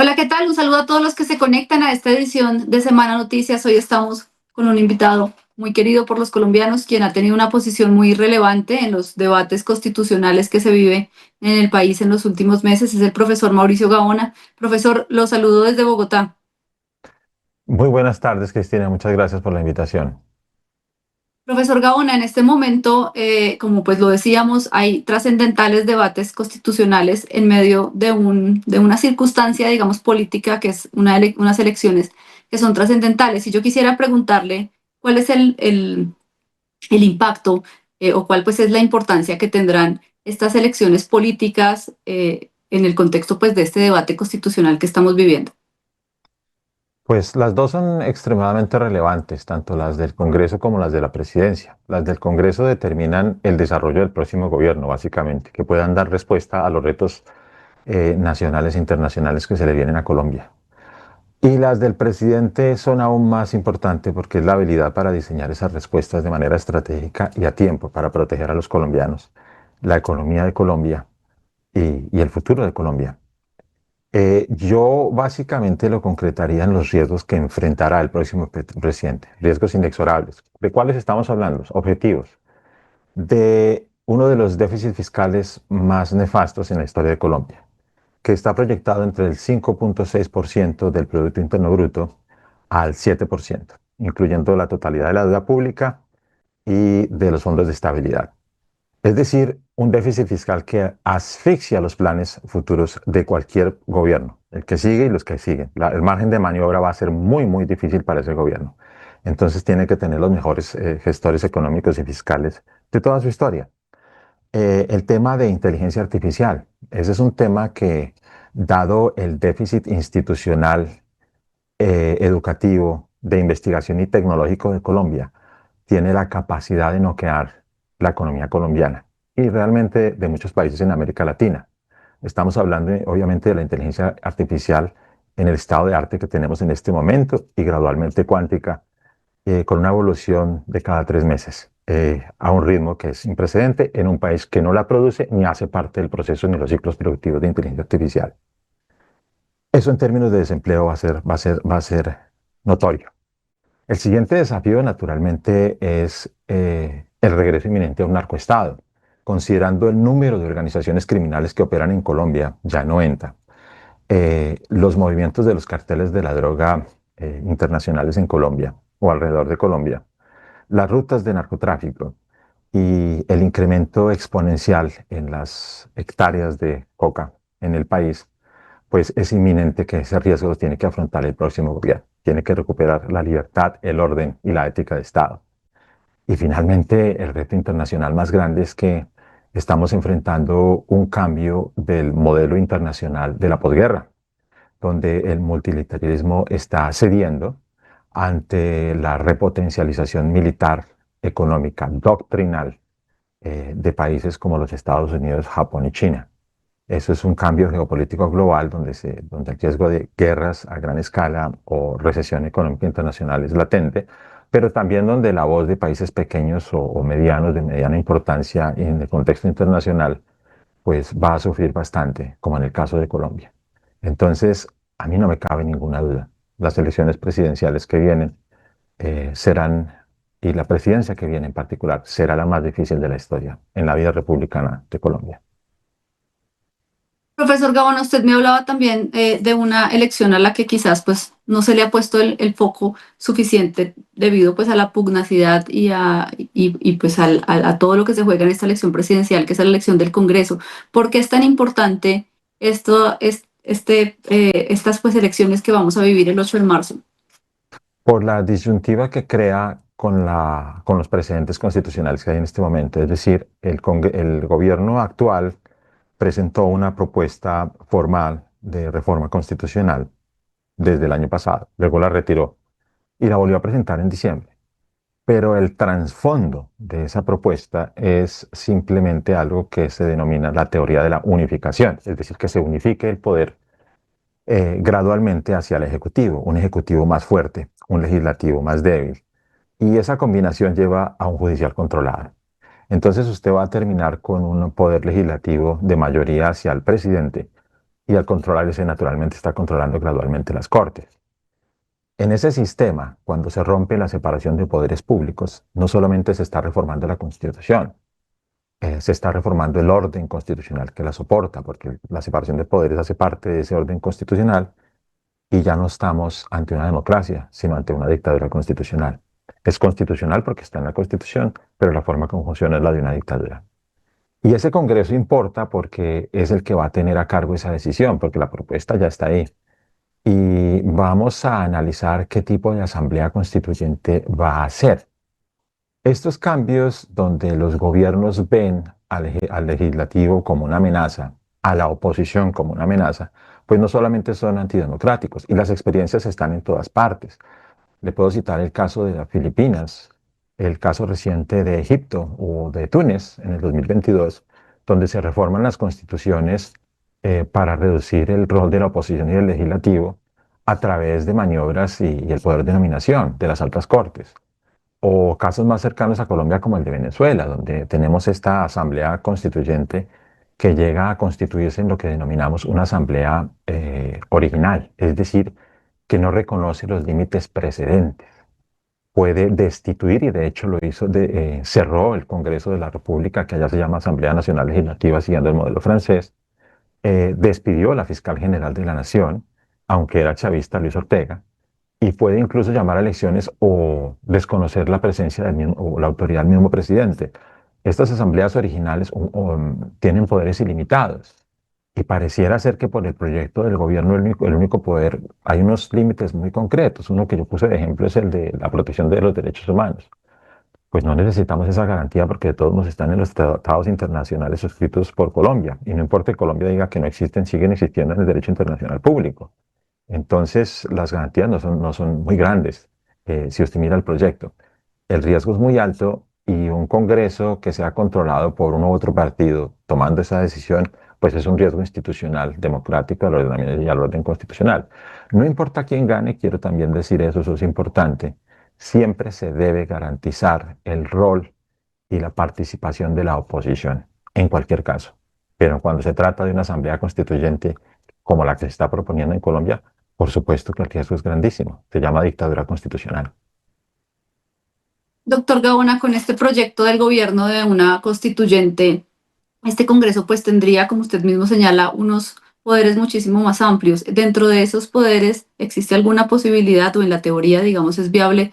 Hola, ¿qué tal? Un saludo a todos los que se conectan a esta edición de Semana Noticias. Hoy estamos con un invitado muy querido por los colombianos, quien ha tenido una posición muy relevante en los debates constitucionales que se vive en el país en los últimos meses. Es el profesor Mauricio Gaona. Profesor, lo saludo desde Bogotá. Muy buenas tardes, Cristina. Muchas gracias por la invitación. Profesor Gaona, en este momento, como pues lo decíamos, hay trascendentales debates constitucionales en medio de una circunstancia, digamos, política, que es unas elecciones que son trascendentales. Y yo quisiera preguntarle cuál es el impacto o cuál pues es la importancia que tendrán estas elecciones políticas en el contexto pues de este debate constitucional que estamos viviendo. Pues las dos son extremadamente relevantes, tanto las del Congreso como las de la Presidencia. Las del Congreso determinan el desarrollo del próximo gobierno, básicamente, que puedan dar respuesta a los retos nacionales e internacionales que se le vienen a Colombia. Y las del presidente son aún más importantes porque es la habilidad para diseñar esas respuestas de manera estratégica y a tiempo para proteger a los colombianos, la economía de Colombia y el futuro de Colombia. Yo básicamente lo concretaría en los riesgos que enfrentará el próximo presidente, riesgos inexorables. ¿De cuáles estamos hablando? Objetivos. De uno de los déficits fiscales más nefastos en la historia de Colombia, que está proyectado entre el 5,6% del Producto Interno Bruto al 7%, incluyendo la totalidad de la deuda pública y de los fondos de estabilidad. Es decir, un déficit fiscal que asfixia los planes futuros de cualquier gobierno, el que sigue y los que siguen. El margen de maniobra va a ser muy, muy difícil para ese gobierno. Entonces tiene que tener los mejores gestores económicos y fiscales de toda su historia. El tema de inteligencia artificial. Ese es un tema que, dado el déficit institucional, educativo, de investigación y tecnológico de Colombia, tiene la capacidad de noquear la economía colombiana y realmente de muchos países en América Latina. Estamos hablando, obviamente, de la inteligencia artificial en el estado de arte que tenemos en este momento y gradualmente cuántica, con una evolución de cada 3 meses, a un ritmo que es sin precedente en un país que no la produce ni hace parte del proceso ni los ciclos productivos de inteligencia artificial. Eso en términos de desempleo va a ser notorio. El siguiente desafío, naturalmente, es el regreso inminente a un narcoestado, considerando el número de organizaciones criminales que operan en Colombia, ya no entra. Los movimientos de los carteles de la droga internacionales en Colombia o alrededor de Colombia, las rutas de narcotráfico y el incremento exponencial en las hectáreas de coca en el país, pues es inminente que ese riesgo lo tiene que afrontar el próximo gobierno. Tiene que recuperar la libertad, el orden y la ética de Estado. Y finalmente, el reto internacional más grande es que estamos enfrentando un cambio del modelo internacional de la posguerra, donde el multilateralismo está cediendo ante la repotencialización militar, económica, doctrinal de países como los Estados Unidos, Japón y China. Eso es un cambio geopolítico global donde el riesgo de guerras a gran escala o recesión económica internacional es latente, pero también donde la voz de países pequeños o medianos de mediana importancia en el contexto internacional pues va a sufrir bastante, como en el caso de Colombia. Entonces, a mí no me cabe ninguna duda. Las elecciones presidenciales que vienen serán, y la presidencia que viene en particular, será la más difícil de la historia en la vida republicana de Colombia. Profesor Gabón, usted me hablaba también de una elección a la que quizás pues no se le ha puesto el foco suficiente debido pues a la pugnacidad pues a todo lo que se juega en esta elección presidencial, que es la elección del Congreso. ¿Por qué es tan importante estas pues elecciones que vamos a vivir el 8 de marzo? Por la disyuntiva que crea con los precedentes constitucionales que hay en este momento. Es decir, el gobierno actual presentó una propuesta formal de reforma constitucional desde el año pasado, luego la retiró y la volvió a presentar en diciembre. Pero el trasfondo de esa propuesta es simplemente algo que se denomina la teoría de la unificación, es decir, que se unifique el poder gradualmente hacia el ejecutivo, un ejecutivo más fuerte, un legislativo más débil. Y esa combinación lleva a un judicial controlado. Entonces usted va a terminar con un poder legislativo de mayoría hacia el presidente, y al controlar ese naturalmente está controlando gradualmente las cortes. En ese sistema, cuando se rompe la separación de poderes públicos, no solamente se está reformando la Constitución, se está reformando el orden constitucional que la soporta, porque la separación de poderes hace parte de ese orden constitucional y ya no estamos ante una democracia, sino ante una dictadura constitucional. Es constitucional porque está en la Constitución, pero la forma como funciona es la de una dictadura. Y ese Congreso importa porque es el que va a tener a cargo esa decisión, porque la propuesta ya está ahí. Y vamos a analizar qué tipo de asamblea constituyente va a ser. Estos cambios donde los gobiernos ven al legislativo como una amenaza, a la oposición como una amenaza, pues no solamente son antidemocráticos, y las experiencias están en todas partes. Le puedo citar el caso de las Filipinas, el caso reciente de Egipto o de Túnez en el 2022, donde se reforman las constituciones para reducir el rol de la oposición y del legislativo a través de maniobras y el poder de nominación de las altas cortes. O casos más cercanos a Colombia como el de Venezuela, donde tenemos esta asamblea constituyente que llega a constituirse en lo que denominamos una asamblea original, es decir, que no reconoce los límites precedentes. Puede destituir, y de hecho lo hizo, cerró el Congreso de la República, que allá se llama Asamblea Nacional Legislativa, siguiendo el modelo francés, despidió a la fiscal general de la Nación, aunque era chavista Luis Ortega, y puede incluso llamar a elecciones o desconocer la presencia del mismo, o la autoridad del mismo presidente. Estas asambleas originales tienen poderes ilimitados y pareciera ser que por el proyecto del gobierno el único poder, hay unos límites muy concretos. Uno que yo puse de ejemplo es el de la protección de los derechos humanos. Pues no necesitamos esa garantía porque de todos nos están en los tratados internacionales suscritos por Colombia. Y no importa que Colombia diga que no existen, siguen existiendo en el derecho internacional público. Entonces, las garantías no son muy grandes si usted mira el proyecto. El riesgo es muy alto y un Congreso que sea controlado por uno u otro partido tomando esa decisión, pues es un riesgo institucional, democrático al ordenamiento y al orden constitucional. No importa quién gane, quiero también decir eso es importante. Siempre se debe garantizar el rol y la participación de la oposición, en cualquier caso. Pero cuando se trata de una asamblea constituyente como la que se está proponiendo en Colombia, por supuesto que el riesgo es grandísimo. Se llama dictadura constitucional. Doctor Gaona, con este proyecto del gobierno de una constituyente, este Congreso pues tendría, como usted mismo señala, unos poderes muchísimo más amplios. Dentro de esos poderes, ¿existe alguna posibilidad o en la teoría, digamos, es viable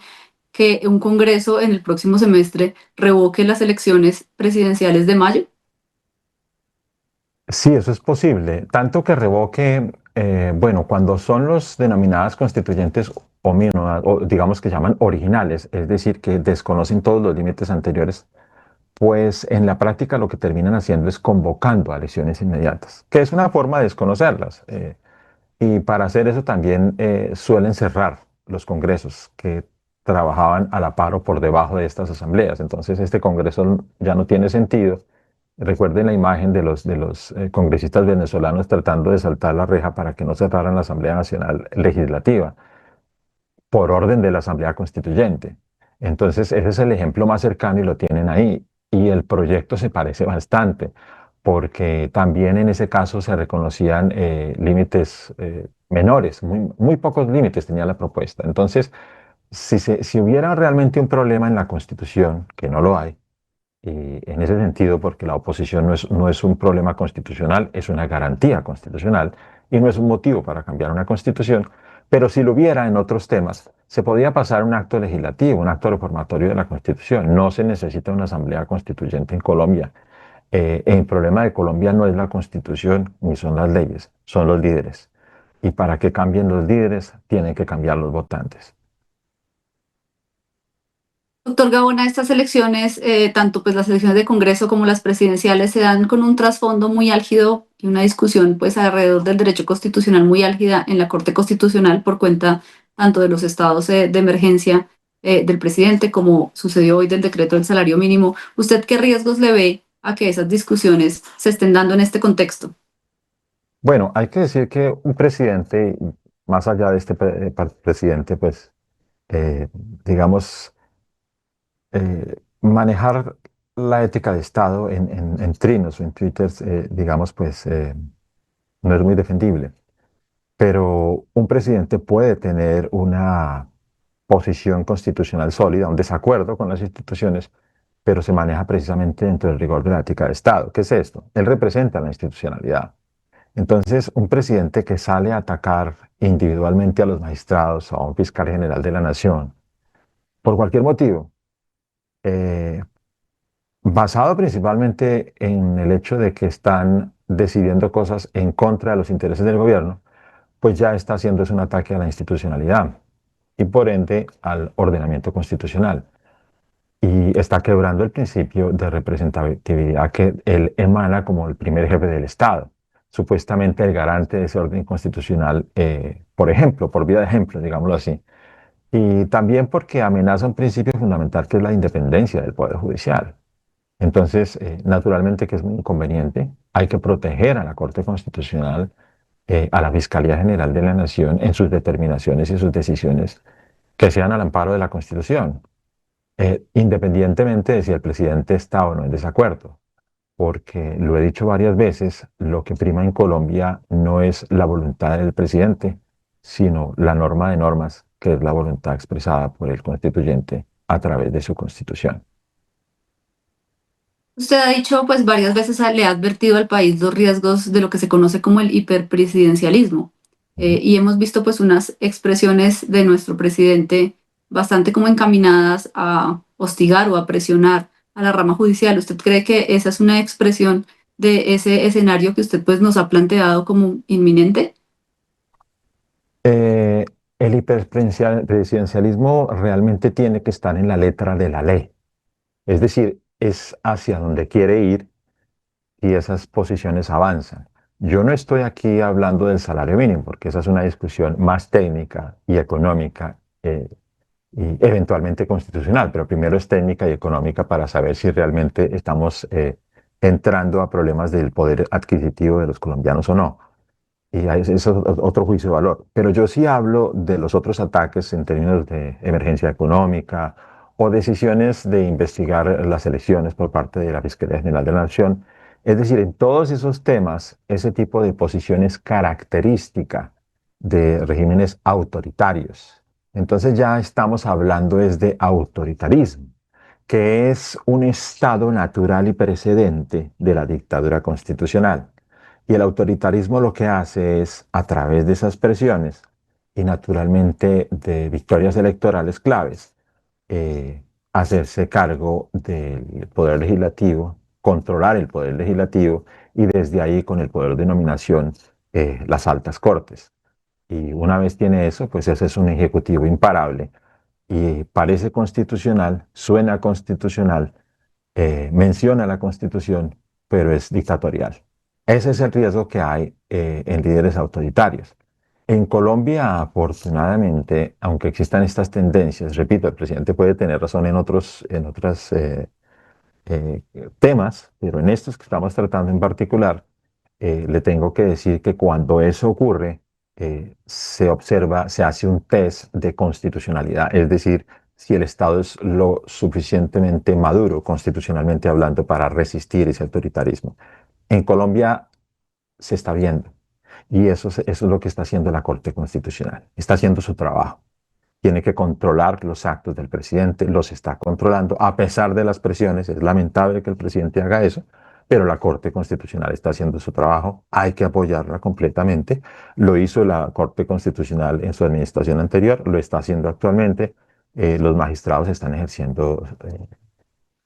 que un Congreso en el próximo semestre revoque las elecciones presidenciales de mayo? Sí, eso es posible. Tanto que revoque, bueno, cuando son los denominadas constituyentes o digamos que llaman originales, es decir, que desconocen todos los límites anteriores, pues en la práctica lo que terminan haciendo es convocando a elecciones inmediatas, que es una forma de desconocerlas. Y para hacer eso también suelen cerrar los congresos que trabajaban a la par o por debajo de estas asambleas. Entonces este congreso ya no tiene sentido. Recuerden la imagen de los congresistas venezolanos tratando de saltar la reja para que no cerraran la Asamblea Nacional Legislativa por orden de la Asamblea Constituyente. Entonces, ese es el ejemplo más cercano y lo tienen ahí. Y el proyecto se parece bastante, porque también en ese caso se reconocían límites menores, muy pocos límites tenía la propuesta. Entonces, si hubiera realmente un problema en la Constitución, que no lo hay, y en ese sentido, porque la oposición no es un problema constitucional, es una garantía constitucional y no es un motivo para cambiar una constitución, pero si lo hubiera en otros temas, se podía pasar un acto legislativo, un acto reformatorio de la Constitución. No se necesita una asamblea constituyente en Colombia. El problema de Colombia no es la Constitución ni son las leyes, son los líderes. Y para que cambien los líderes, tienen que cambiar los votantes. Doctor Gaona, estas elecciones, tanto pues las elecciones de Congreso como las presidenciales, se dan con un trasfondo muy álgido y una discusión pues alrededor del derecho constitucional muy álgida en la Corte Constitucional por cuenta tanto de los estados de emergencia del presidente como sucedió hoy del decreto del salario mínimo. ¿Usted qué riesgos le ve a que esas discusiones se estén dando en este contexto? Bueno, hay que decir que un presidente, más allá de este presidente, pues, digamos, manejar la ética de Estado en trinos o en Twitter, digamos, pues no es muy defendible. Pero un presidente puede tener una posición constitucional sólida, un desacuerdo con las instituciones, pero se maneja precisamente dentro del rigor de la ética de Estado. ¿Qué es esto? Él representa la institucionalidad. Entonces, un presidente que sale a atacar individualmente a los magistrados o a un fiscal general de la nación, por cualquier motivo, eh, basado principalmente en el hecho de que están decidiendo cosas en contra de los intereses del gobierno, pues ya está haciendo es un ataque a la institucionalidad y por ende al ordenamiento constitucional. Y está quebrando el principio de representatividad que él emana como el primer jefe del Estado, supuestamente el garante de ese orden constitucional, por ejemplo, por vía de ejemplo, digámoslo así. Y también porque amenaza un principio fundamental que es la independencia del Poder Judicial. Entonces, naturalmente que es muy inconveniente. Hay que proteger a la Corte Constitucional, a la Fiscalía General de la Nación en sus determinaciones y sus decisiones que sean al amparo de la Constitución, independientemente de si el presidente está o no en desacuerdo. Porque lo he dicho varias veces, lo que prima en Colombia no es la voluntad del presidente, sino la norma de normas, que es la voluntad expresada por el constituyente a través de su constitución. Usted ha dicho, pues varias veces le ha advertido al país los riesgos de lo que se conoce como el hiperpresidencialismo. Y hemos visto pues unas expresiones de nuestro presidente bastante como encaminadas a hostigar o a presionar a la rama judicial. ¿Usted cree que esa es una expresión de ese escenario que usted pues nos ha planteado como inminente? Eh, el hiperpresidencialismo realmente tiene que estar en la letra de la ley, es decir, es hacia donde quiere ir y esas posiciones avanzan. Yo no estoy aquí hablando del salario mínimo, porque esa es una discusión más técnica y económica y eventualmente constitucional, pero primero es técnica y económica para saber si realmente estamos entrando a problemas del poder adquisitivo de los colombianos o no. Y eso es otro juicio de valor. Pero yo sí hablo de los otros ataques en términos de emergencia económica o decisiones de investigar las elecciones por parte de la Fiscalía General de la Nación. Es decir, en todos esos temas, ese tipo de posición es característica de regímenes autoritarios. Entonces ya estamos hablando es de autoritarismo, que es un estado natural y precedente de la dictadura constitucional. Y el autoritarismo lo que hace es, a través de esas presiones y naturalmente de victorias electorales claves, hacerse cargo del poder legislativo, controlar el poder legislativo y desde ahí con el poder de nominación las altas cortes. Y una vez tiene eso, pues ese es un ejecutivo imparable y parece constitucional, suena constitucional, menciona la Constitución, pero es dictatorial. Ese es el riesgo que hay en líderes autoritarios. En Colombia, afortunadamente, aunque existan estas tendencias, repito, el presidente puede tener razón en otros eh, temas, pero en estos que estamos tratando en particular, le tengo que decir que cuando eso ocurre, se observa, se hace un test de constitucionalidad, es decir, si el Estado es lo suficientemente maduro constitucionalmente hablando para resistir ese autoritarismo. En Colombia se está viendo y eso es lo que está haciendo la Corte Constitucional. Está haciendo su trabajo. Tiene que controlar los actos del presidente, los está controlando a pesar de las presiones. Es lamentable que el presidente haga eso, pero la Corte Constitucional está haciendo su trabajo. Hay que apoyarla completamente. Lo hizo la Corte Constitucional en su administración anterior, lo está haciendo actualmente. Los magistrados están ejerciendo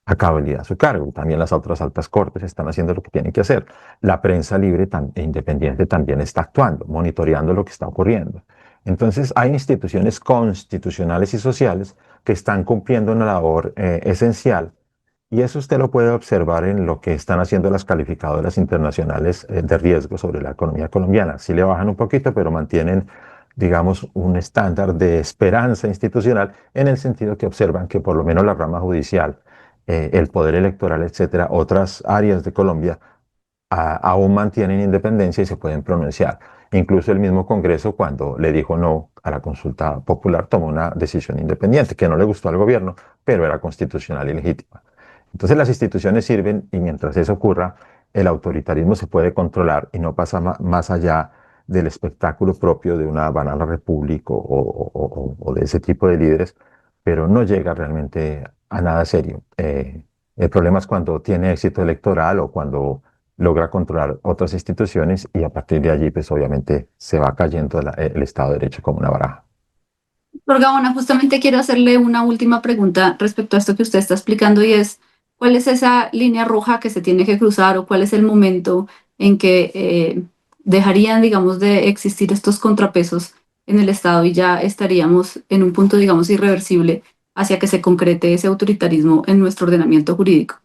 a cabalidad su cargo. También las otras altas cortes están haciendo lo que tienen que hacer. La prensa libre e independiente también está actuando, monitoreando lo que está ocurriendo. Entonces, hay instituciones constitucionales y sociales que están cumpliendo una labor esencial y eso usted lo puede observar en lo que están haciendo las calificadoras internacionales de riesgo sobre la economía colombiana. Sí le bajan un poquito, pero mantienen, digamos, un estándar de esperanza institucional en el sentido que observan que por lo menos la rama judicial, el poder electoral, etcétera, otras áreas de Colombia aún mantienen independencia y se pueden pronunciar. Incluso el mismo Congreso, cuando le dijo no a la consulta popular, tomó una decisión independiente que no le gustó al gobierno, pero era constitucional y legítima. Entonces las instituciones sirven y mientras eso ocurra, el autoritarismo se puede controlar y no pasa más allá del espectáculo propio de una Banana Republic o de ese tipo de líderes, pero no llega realmente a nada serio. El problema es cuando tiene éxito electoral o cuando logra controlar otras instituciones y a partir de allí, pues obviamente se va cayendo el Estado de Derecho como una baraja. Doctor Gaona, justamente quiero hacerle una última pregunta respecto a esto que usted está explicando y es, ¿cuál es esa línea roja que se tiene que cruzar o cuál es el momento en que dejarían, digamos, de existir estos contrapesos en el Estado y ya estaríamos en un punto, digamos, irreversible hacia que se concrete ese autoritarismo en nuestro ordenamiento jurídico?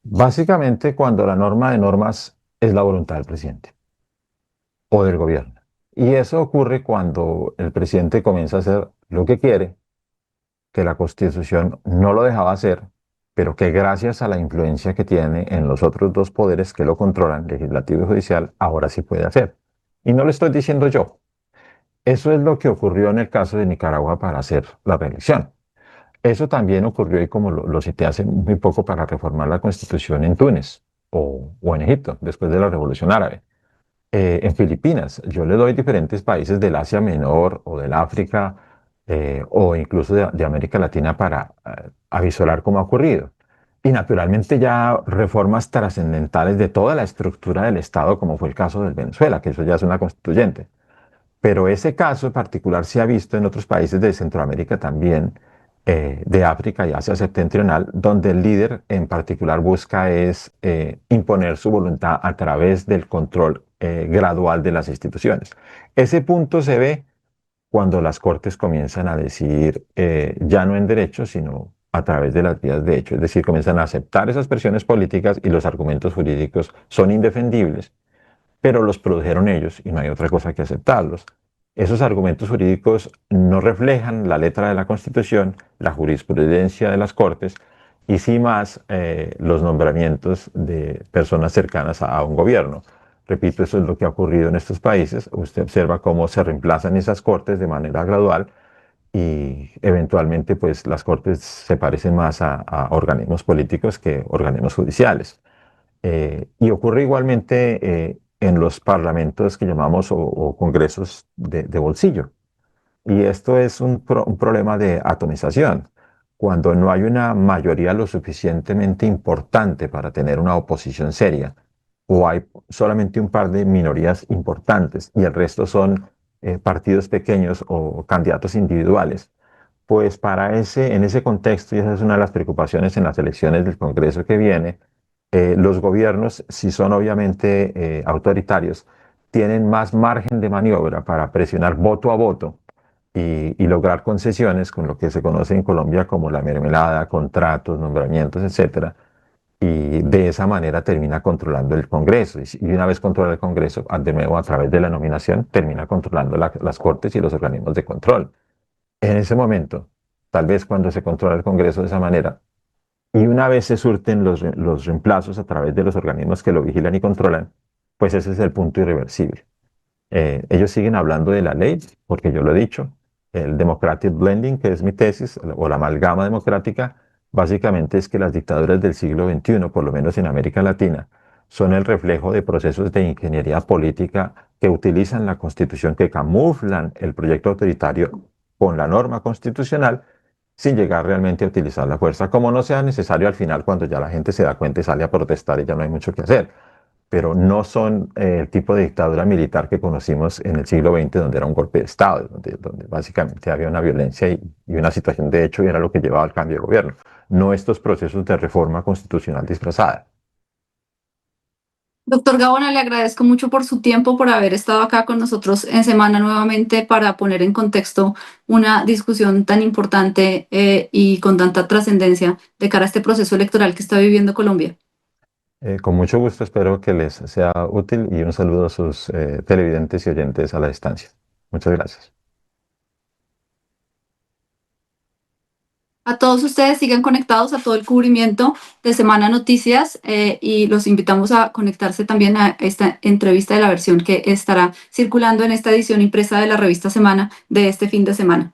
Básicamente cuando la norma de normas es la voluntad del presidente o del gobierno. Y eso ocurre cuando el presidente comienza a hacer lo que quiere, que la Constitución no lo dejaba hacer, pero que gracias a la influencia que tiene en los otros dos poderes que lo controlan, legislativo y judicial, ahora sí puede hacer. Y no lo estoy diciendo yo. Eso es lo que ocurrió en el caso de Nicaragua para hacer la reelección. Eso también ocurrió, y como lo cité hace muy poco, para reformar la Constitución en Túnez o en Egipto, después de la Revolución Árabe. En Filipinas. Yo le doy diferentes países del Asia Menor o del África o incluso de América Latina para avisorar cómo ha ocurrido. Y naturalmente ya reformas trascendentales de toda la estructura del Estado, como fue el caso de Venezuela, que eso ya es una constituyente. Pero ese caso en particular se ha visto en otros países de Centroamérica también, de África y Asia septentrional, donde el líder en particular busca es imponer su voluntad a través del control gradual de las instituciones. Ese punto se ve cuando las cortes comienzan a decidir ya no en derecho, sino a través de las vías de hecho, es decir, comienzan a aceptar esas presiones políticas y los argumentos jurídicos son indefendibles, pero los produjeron ellos y no hay otra cosa que aceptarlos. Esos argumentos jurídicos no reflejan la letra de la Constitución, la jurisprudencia de las Cortes y sí más los nombramientos de personas cercanas a un gobierno. Repito, eso es lo que ha ocurrido en estos países. Usted observa cómo se reemplazan esas cortes de manera gradual y eventualmente pues las cortes se parecen más a organismos políticos que organismos judiciales. Y ocurre igualmente en los parlamentos que llamamos o congresos de bolsillo. Y esto es un problema de atomización. Cuando no hay una mayoría lo suficientemente importante para tener una oposición seria, o hay solamente un par de minorías importantes y el resto son partidos pequeños o candidatos individuales, pues en ese contexto, y esa es una de las preocupaciones en las elecciones del Congreso que viene, los gobiernos, si son obviamente autoritarios, tienen más margen de maniobra para presionar voto a voto y lograr concesiones con lo que se conoce en Colombia como la mermelada, contratos, nombramientos, etcétera. Y de esa manera termina controlando el Congreso. Y una vez controla el Congreso, de nuevo a través de la nominación, termina controlando las cortes y los organismos de control. En ese momento, tal vez cuando se controla el Congreso de esa manera, y una vez se surten los reemplazos a través de los organismos que lo vigilan y controlan, pues ese es el punto irreversible. Ellos siguen hablando de la ley, porque yo lo he dicho, el democratic blending, que es mi tesis, o la amalgama democrática, básicamente es que las dictaduras del siglo XXI, por lo menos en América Latina, son el reflejo de procesos de ingeniería política que utilizan la constitución, que camuflan el proyecto autoritario con la norma constitucional, sin llegar realmente a utilizar la fuerza, como no sea necesario al final cuando ya la gente se da cuenta y sale a protestar y ya no hay mucho que hacer. Pero no son el tipo de dictadura militar que conocimos en el siglo XX, donde era un golpe de Estado, donde básicamente había una violencia y una situación de hecho y era lo que llevaba al cambio de gobierno. No estos procesos de reforma constitucional disfrazada. Doctor Gaona, le agradezco mucho por su tiempo, por haber estado acá con nosotros en semana nuevamente para poner en contexto una discusión tan importante y con tanta trascendencia de cara a este proceso electoral que está viviendo Colombia. Con mucho gusto, espero que les sea útil y un saludo a sus televidentes y oyentes a la distancia. Muchas gracias. A todos ustedes sigan conectados a todo el cubrimiento de Semana Noticias y los invitamos a conectarse también a esta entrevista de la versión que estará circulando en esta edición impresa de la revista Semana de este fin de semana.